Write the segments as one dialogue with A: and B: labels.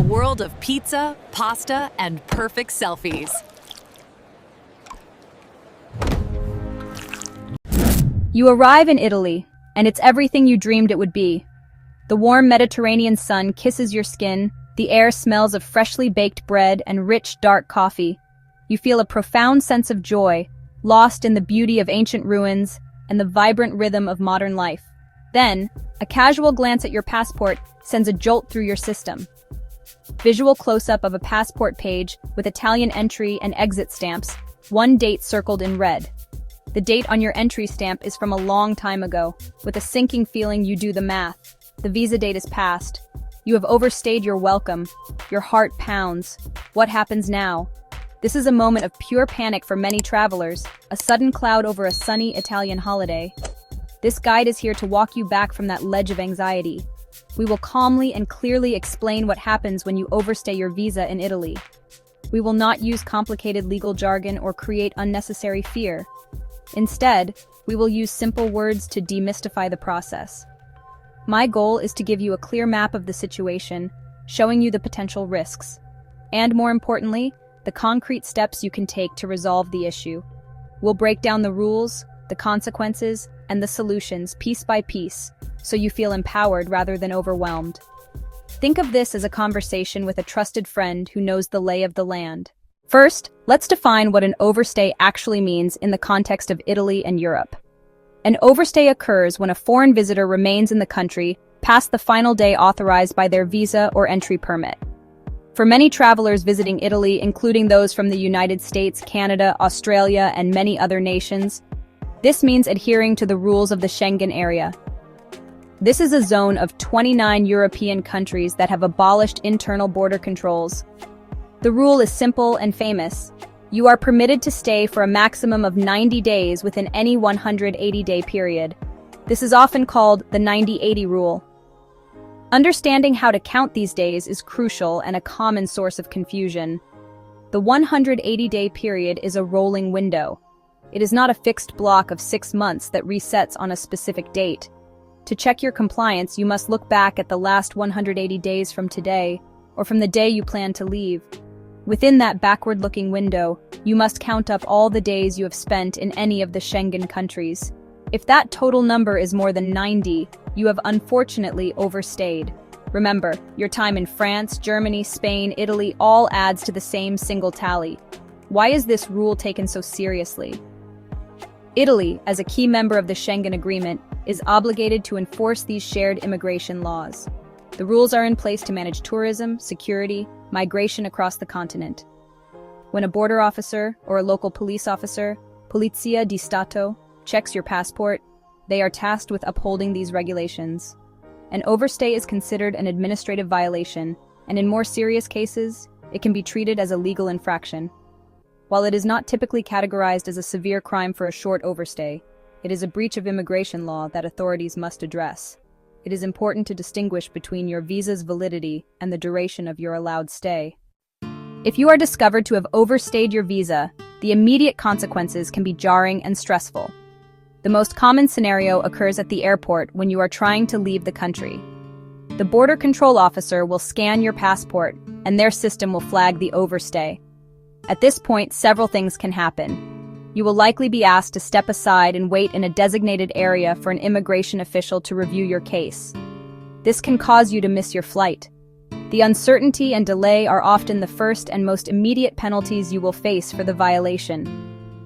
A: world of pizza, pasta, and perfect selfies.
B: You arrive in Italy, and it's everything you dreamed it would be. The warm Mediterranean sun kisses your skin, the air smells of freshly baked bread and rich, dark coffee. You feel a profound sense of joy, lost in the beauty of ancient ruins and the vibrant rhythm of modern life. Then, a casual glance at your passport sends a jolt through your system. Visual close-up of a passport page with Italian entry and exit stamps, one date circled in red. The date on your entry stamp is from a long time ago. With a sinking feeling, you do the math. The visa date is past. You have overstayed your welcome. Your heart pounds. What happens now? This is a moment of pure panic for many travelers, a sudden cloud over a sunny Italian holiday. This guide is here to walk you back from that ledge of anxiety. We will calmly and clearly explain what happens when you overstay your visa in Italy. We will not use complicated legal jargon or create unnecessary fear. Instead, we will use simple words to demystify the process. My goal is to give you a clear map of the situation, showing you the potential risks, and more importantly, the concrete steps you can take to resolve the issue. We'll break down the rules, the consequences, and the solutions piece by piece, so you feel empowered rather than overwhelmed. Think of this as a conversation with a trusted friend who knows the lay of the land. First, let's define what an overstay actually means in the context of Italy and Europe. An overstay occurs when a foreign visitor remains in the country past the final day authorized by their visa or entry permit. For many travelers visiting Italy, including those from the United States, Canada, Australia, and many other nations, this means adhering to the rules of the Schengen area. This is a zone of 29 European countries that have abolished internal border controls. The rule is simple and famous. You are permitted to stay for a maximum of 90 days within any 180-day period. This is often called the 90-80 rule. Understanding how to count these days is crucial and a common source of confusion. The 180-day period is a rolling window. It is not a fixed block of 6 months that resets on a specific date. To check your compliance, you must look back at the last 180 days from today, or from the day you plan to leave. Within that backward-looking window, you must count up all the days you have spent in any of the Schengen countries. If that total number is more than 90, you have unfortunately overstayed. Remember, your time in France, Germany, Spain, Italy all adds to the same single tally. Why is this rule taken so seriously? Italy, as a key member of the Schengen Agreement, is obligated to enforce these shared immigration laws. The rules are in place to manage tourism, security, migration across the continent. When a border officer or a local police officer, Polizia di Stato, checks your passport, they are tasked with upholding these regulations. An overstay is considered an administrative violation, and in more serious cases, it can be treated as a legal infraction. While it is not typically categorized as a severe crime for a short overstay, it is a breach of immigration law that authorities must address. It is important to distinguish between your visa's validity and the duration of your allowed stay. If you are discovered to have overstayed your visa, the immediate consequences can be jarring and stressful. The most common scenario occurs at the airport when you are trying to leave the country. The border control officer will scan your passport, and their system will flag the overstay. At this point, several things can happen. You will likely be asked to step aside and wait in a designated area for an immigration official to review your case. This can cause you to miss your flight. The uncertainty and delay are often the first and most immediate penalties you will face for the violation.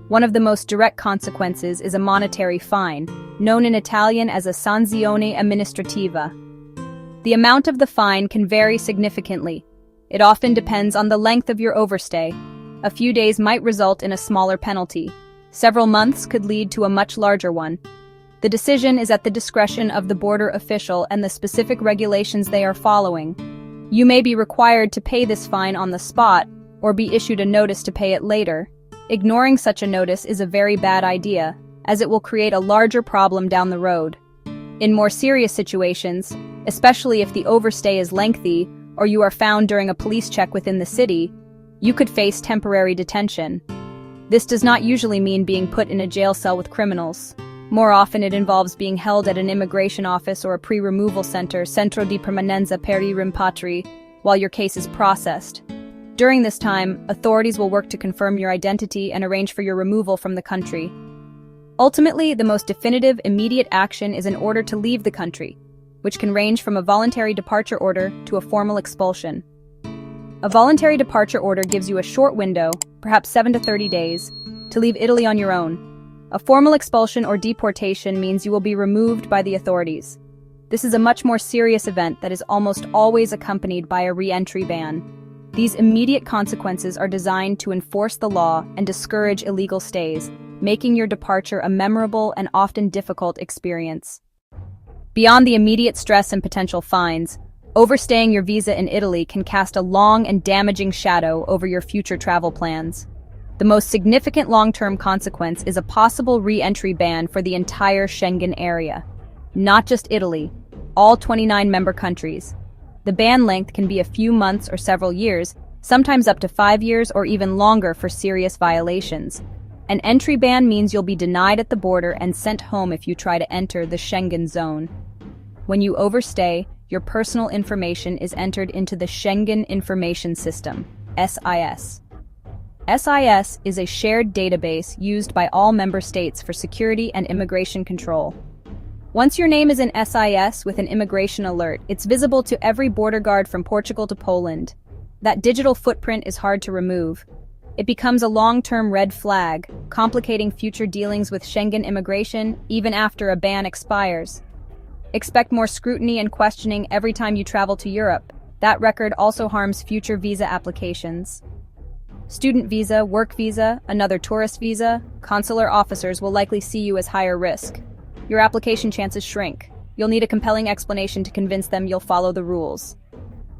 B: One of the most direct consequences is a monetary fine, known in Italian as a sanzione amministrativa. The amount of the fine can vary significantly. It often depends on the length of your overstay. A few days might result in a smaller penalty. Several months could lead to a much larger one. The decision is at the discretion of the border official and the specific regulations they are following. You may be required to pay this fine on the spot, or be issued a notice to pay it later. Ignoring such a notice is a very bad idea, as it will create a larger problem down the road. In more serious situations, especially if the overstay is lengthy, or you are found during a police check within the city, you could face temporary detention. This does not usually mean being put in a jail cell with criminals. More often it involves being held at an immigration office or a pre-removal center, Centro di Permanenza per i Rimpatri, while your case is processed. During this time, authorities will work to confirm your identity and arrange for your removal from the country. Ultimately, the most definitive, immediate action is an order to leave the country, which can range from a voluntary departure order to a formal expulsion. A voluntary departure order gives you a short window, perhaps 7 to 30 days, to leave Italy on your own. A formal expulsion or deportation means you will be removed by the authorities. This is a much more serious event that is almost always accompanied by a re-entry ban. These immediate consequences are designed to enforce the law and discourage illegal stays, making your departure a memorable and often difficult experience. Beyond the immediate stress and potential fines, overstaying your visa in Italy can cast a long and damaging shadow over your future travel plans. The most significant long-term consequence is a possible re-entry ban for the entire Schengen area. Not just Italy, all 29 member countries. The ban length can be a few months or several years, sometimes up to 5 years or even longer for serious violations. An entry ban means you'll be denied at the border and sent home if you try to enter the Schengen zone. When you overstay, your personal information is entered into the Schengen Information System, SIS. SIS is a shared database used by all member states for security and immigration control. Once your name is in SIS with an immigration alert, it's visible to every border guard from Portugal to Poland. That digital footprint is hard to remove. It becomes a long-term red flag, complicating future dealings with Schengen immigration even after a ban expires. Expect more scrutiny and questioning every time you travel to Europe. That record also harms future visa applications. Student visa, work visa, another tourist visa, consular officers will likely see you as higher risk. Your application chances shrink. You'll need a compelling explanation to convince them you'll follow the rules.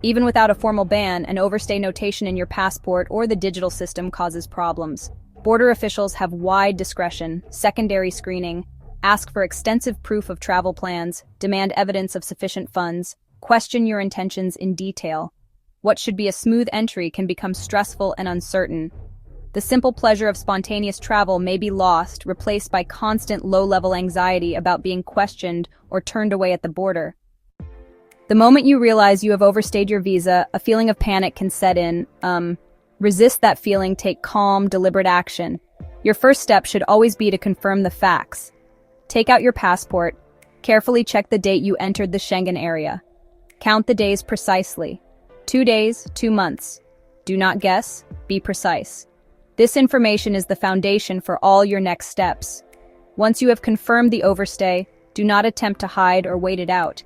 B: Even without a formal ban, an overstay notation in your passport or the digital system causes problems. Border officials have wide discretion, secondary screening, ask for extensive proof of travel plans, demand evidence of sufficient funds, question your intentions in detail. What should be a smooth entry can become stressful and uncertain. The simple pleasure of spontaneous travel may be lost, replaced by constant low-level anxiety about being questioned or turned away at the border. The moment you realize you have overstayed your visa, a feeling of panic can set in. Resist that feeling, take calm, deliberate action. Your first step should always be to confirm the facts. Take out your passport, carefully check the date you entered the Schengen area. Count the days precisely. 2 days, 2 months. Do not guess, be precise. This information is the foundation for all your next steps. Once you have confirmed the overstay, do not attempt to hide or wait it out.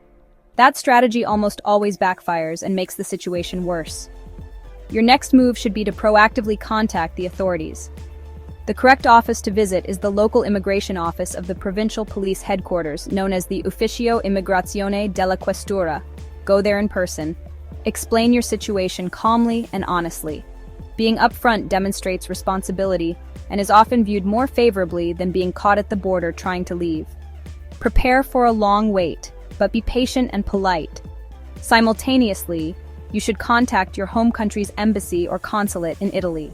B: That strategy almost always backfires and makes the situation worse. Your next move should be to proactively contact the authorities. The correct office to visit is the local immigration office of the provincial police headquarters, known as the Ufficio Immigrazione della Questura. Go there in person. Explain your situation calmly and honestly. Being upfront demonstrates responsibility and is often viewed more favorably than being caught at the border trying to leave. Prepare for a long wait, but be patient and polite. Simultaneously, you should contact your home country's embassy or consulate in Italy.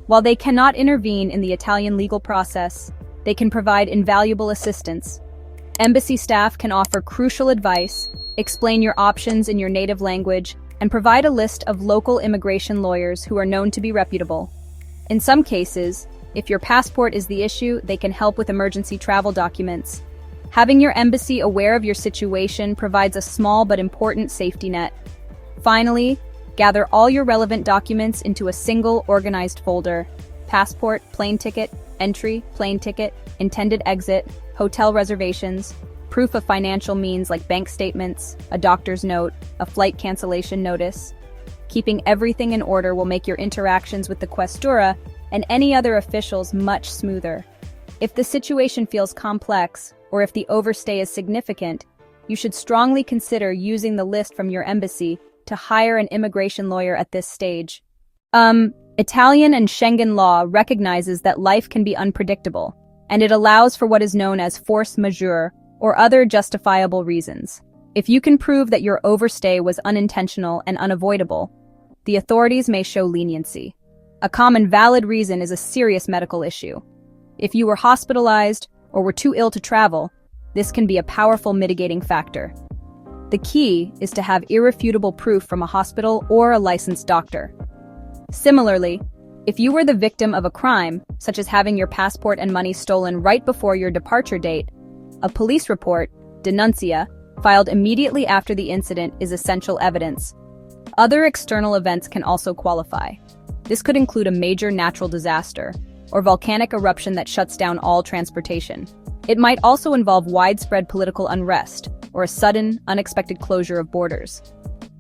B: While they cannot intervene in the Italian legal process, they can provide invaluable assistance. Embassy staff can offer crucial advice, explain your options in your native language, and provide a list of local immigration lawyers who are known to be reputable. In some cases, if your passport is the issue, they can help with emergency travel documents. Having your embassy aware of your situation provides a small but important safety net. Finally, gather all your relevant documents into a single, organized folder. Passport, plane ticket, entry, plane ticket, intended exit, hotel reservations, proof of financial means like bank statements, a doctor's note, a flight cancellation notice. Keeping everything in order will make your interactions with the Questura and any other officials much smoother. If the situation feels complex, or if the overstay is significant, you should strongly consider using the list from your embassy to hire an immigration lawyer at this stage. Italian and Schengen law recognizes that life can be unpredictable, and it allows for what is known as force majeure, or other justifiable reasons. If you can prove that your overstay was unintentional and unavoidable, the authorities may show leniency. A common valid reason is a serious medical issue. If you were hospitalized or were too ill to travel, this can be a powerful mitigating factor. The key is to have irrefutable proof from a hospital or a licensed doctor. Similarly, if you were the victim of a crime, such as having your passport and money stolen right before your departure date, a police report, denuncia, filed immediately after the incident is essential evidence. Other external events can also qualify. This could include a major natural disaster or volcanic eruption that shuts down all transportation. It might also involve widespread political unrest or a sudden, unexpected closure of borders.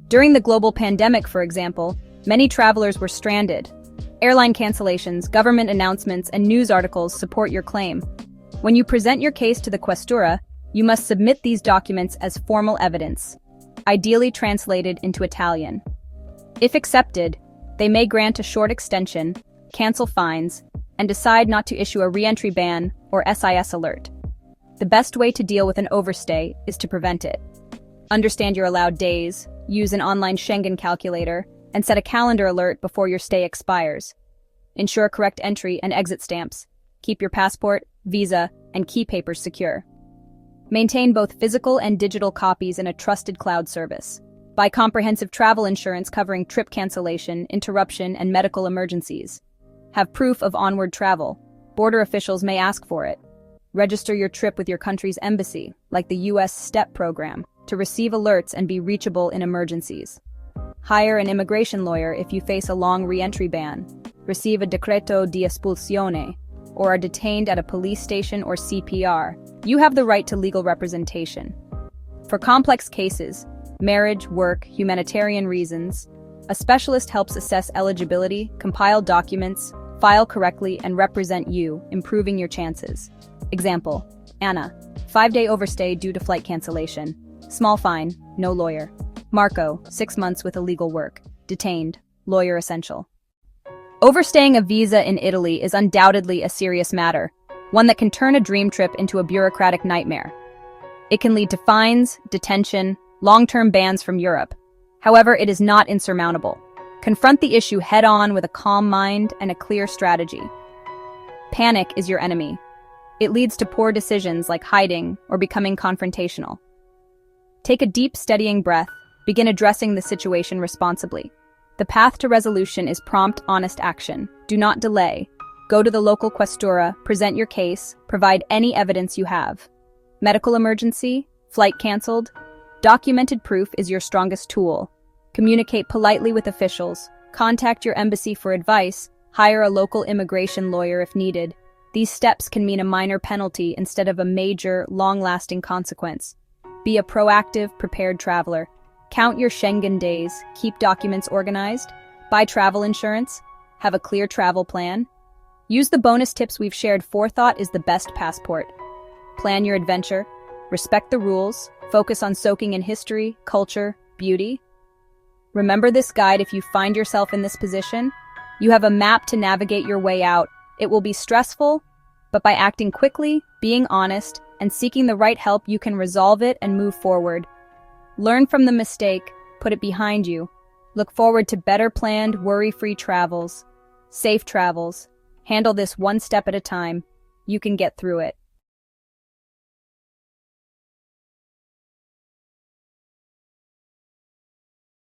B: During the global pandemic, for example, many travelers were stranded. Airline cancellations, government announcements, and news articles support your claim. When you present your case to the Questura, you must submit these documents as formal evidence, ideally translated into Italian. If accepted, they may grant a short extension, cancel fines, and decide not to issue a re-entry ban or SIS alert. The best way to deal with an overstay is to prevent it. Understand your allowed days, use an online Schengen calculator, and set a calendar alert before your stay expires. Ensure correct entry and exit stamps. Keep your passport, visa, and key papers secure. Maintain both physical and digital copies in a trusted cloud service. Buy comprehensive travel insurance covering trip cancellation, interruption, and medical emergencies. Have proof of onward travel. Border officials may ask for it. Register your trip with your country's embassy, like the U.S. STEP program, to receive alerts and be reachable in emergencies. Hire an immigration lawyer if you face a long re-entry ban. Receive a decreto di espulsione, or are detained at a police station or CPR. You have the right to legal representation. For complex cases, marriage, work, humanitarian reasons, a specialist helps assess eligibility, compile documents, file correctly, and represent you, improving your chances. Example: Anna, 5-day overstay due to flight cancellation. Small fine, no lawyer. Marco, 6 months with illegal work. Detained, lawyer essential. Overstaying a visa in Italy is undoubtedly a serious matter, one that can turn a dream trip into a bureaucratic nightmare. It can lead to fines, detention, long-term bans from Europe. However, it is not insurmountable. Confront the issue head-on with a calm mind and a clear strategy. Panic is your enemy. It leads to poor decisions like hiding or becoming confrontational. Take a deep, steadying breath. Begin addressing the situation responsibly. The path to resolution is prompt, honest action. Do not delay. Go to the local questura, present your case, provide any evidence you have. Medical emergency? Flight canceled? Documented proof is your strongest tool. Communicate politely with officials. Contact your embassy for advice. Hire a local immigration lawyer if needed. These steps can mean a minor penalty instead of a major, long-lasting consequence. Be a proactive, prepared traveler. Count your Schengen days, keep documents organized, buy travel insurance, have a clear travel plan. Use the bonus tips we've shared. Forethought is the best passport. Plan your adventure, respect the rules, focus on soaking in history, culture, beauty. Remember this guide if you find yourself in this position. You have a map to navigate your way out. It will be stressful, but by acting quickly, being honest, and seeking the right help, you can resolve it and move forward. Learn from the mistake, put it behind you. Look forward to better planned, worry-free travels. Safe travels. Handle this one step at a time. You can get through it.